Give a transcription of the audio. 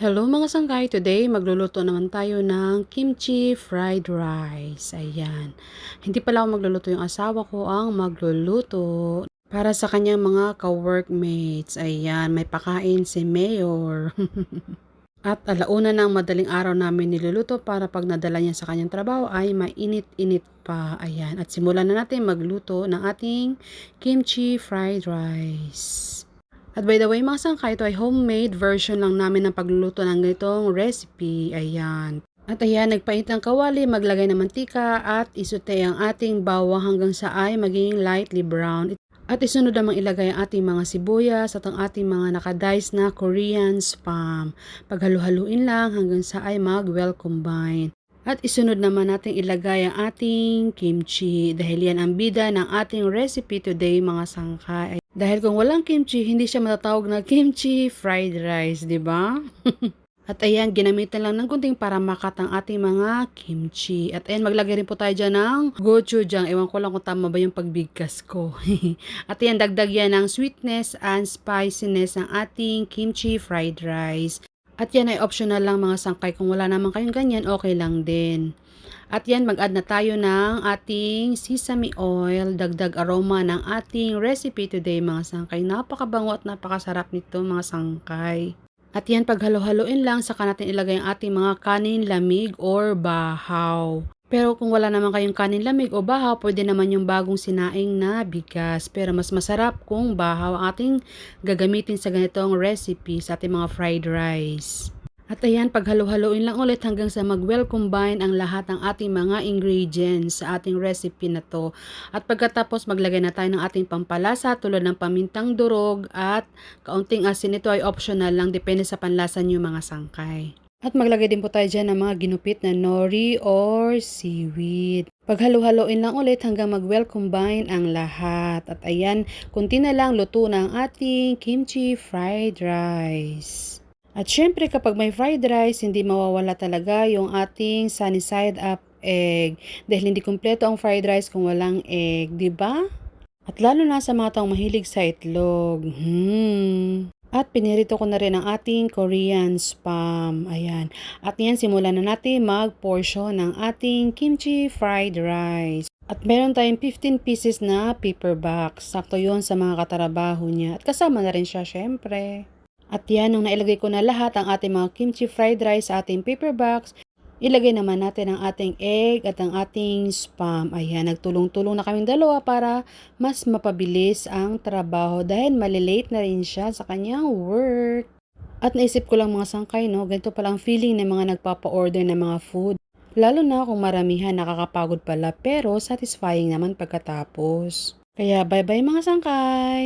Hello mga sangkay, today magluluto naman tayo ng kimchi fried rice. Ayan. Hindi pala ako magluluto, yung asawa ko ang magluluto para sa kanyang mga ka-workmates. Ayan, may pakain si Mayor. At alauna ng madaling araw namin niluluto para pag nadala niya sa kanyang trabaho ay mainit-init pa. Ayan, at simulan na natin magluto ng ating kimchi fried rice. At by the way mga sangkay, ito ay homemade version lang namin ng pagluluto ng ganitong recipe. Ayan. At ayan, nagpainit ng kawali, maglagay ng mantika at isute ang ating bawang hanggang sa ay maging lightly brown. At isunod namang ilagay ang ating mga sibuyas at ang ating mga nakadice na Korean spam. Paghalu-haluin lang hanggang sa ay mag-well combine. At isunod naman natin ilagay ang ating kimchi dahil yan ang bida ng ating recipe today mga sangkay. Dahil kung walang kimchi, hindi siya matatawag na kimchi fried rice, di ba? At ayan, ginamitan lang ng gunting para makat ang ating mga kimchi. At ayan, maglagay rin po tayo dyan ng gochujang. Ewan ko lang kung tama ba yung pagbigkas ko. At ayan, dagdag yan ng sweetness and spiciness ng ating kimchi fried rice. At yan ay optional lang mga sangkay. Kung wala naman kayong ganyan, okay lang din. At yan, mag-add na tayo ng ating sesame oil, dagdag aroma ng ating recipe today mga sangkay. Napakabango at napakasarap nito mga sangkay. At yan, paghalo-haloin lang, saka natin ilagay ang ating mga kanin lamig or bahaw. Pero kung wala naman kayong kanin lamig o bahaw, pwede naman yung bagong sinaing na bigas. Pero mas masarap kung bahaw ang ating gagamitin sa ganitong recipe sa ating mga fried rice. At ayan, paghalo-haloin lang ulit hanggang sa mag-well combine ang lahat ng ating mga ingredients sa ating recipe na to. At pagkatapos maglagay na tayo ng ating pampalasa tulad ng pamintang durog at kaunting asin. Ito ay optional lang, depende sa panlasa niyo mga sangkay. At maglagay din po tayo dyan ng mga ginupit na nori or seaweed. Paghalo-haloin lang ulit hanggang mag-well combine ang lahat. At ayan, kunti na lang luto na ang ating kimchi fried rice. At syempre kapag may fried rice, hindi mawawala talaga yung ating sunny side up egg. Dahil hindi kumpleto ang fried rice kung walang egg, di ba? At lalo na sa mga taong mahilig sa itlog. At pinirito ko na rin ang ating Korean spam. Ayan. At yan, simulan na natin mag-portion ng ating kimchi fried rice. At meron tayong 15 pieces na paper box. Sakto yun sa mga katarabaho niya. At kasama na rin siya, syempre. At yan, nung nailagay ko na lahat ang ating mga kimchi fried rice sa ating paper box, ilagay naman natin ang ating egg at ang ating spam. Ayan, nagtulong-tulong na kaming dalawa para mas mapabilis ang trabaho dahil malilate na rin siya sa kanyang work. At naisip ko lang mga sangkay, no, ganito palang feeling ng mga nagpapa-order ng mga food. Lalo na kung maramihan, nakakapagod pala pero satisfying naman pagkatapos. Kaya bye-bye mga sangkay!